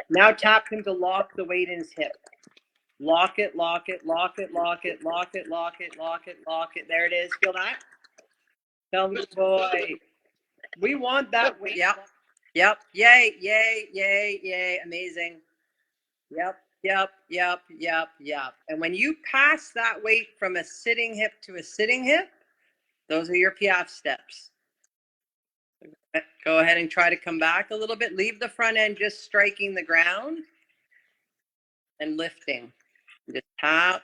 Now tap him to lock the weight in his hip. Lock it, lock it, lock it, lock it, lock it, lock it, lock it, lock it. There it is. Feel that? Tell me, boy. We want that weight. Yep. Yep. Yay, yay, yay, yay. Amazing. Yep, yep, yep, yep, yep. And when you pass that weight from a sitting hip to a sitting hip, those are your Piaffe steps. Go ahead and try to come back a little bit. Leave the front end just striking the ground and lifting. Just tap,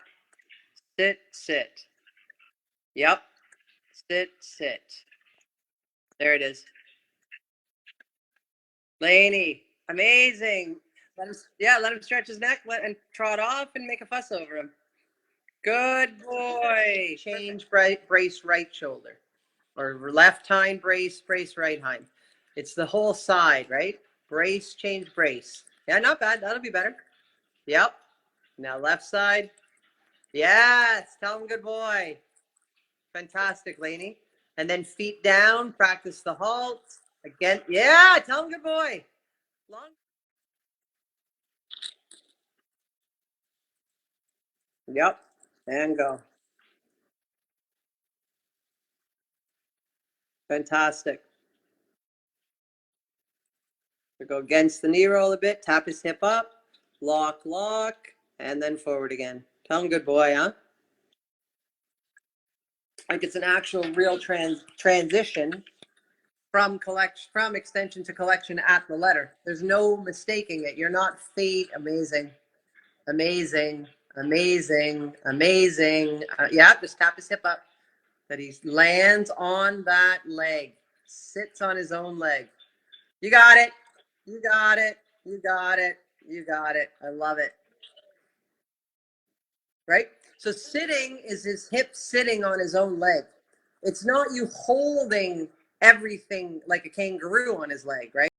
sit, sit. Yep, sit, sit. There it is. Lainey, amazing. Let him stretch his neck and trot off and make a fuss over him. Good boy. Change brace right shoulder. Or left hind brace, brace right hind. It's the whole side, right? Brace, change, brace. Yeah, not bad. That'll be better. Yep. Now left side. Yes. Tell him good boy. Fantastic, Lainey. And then feet down. Practice the halt. Again. Yeah. Tell him good boy. Long. Yep. And go. Fantastic. So go against the knee roll a bit. Tap his hip up. Lock, lock. And then forward again. Tell him good boy, huh? Like it's an actual real transition from extension to collection at the letter. There's no mistaking it. You're not fate. Amazing, amazing, amazing, amazing. Yeah, just tap his hip up. That he lands on that leg, sits on his own leg. You got it. You got it. You got it. You got it. I love it. Right? So sitting is his hip sitting on his own leg. It's not you holding everything like a kangaroo on his leg, right?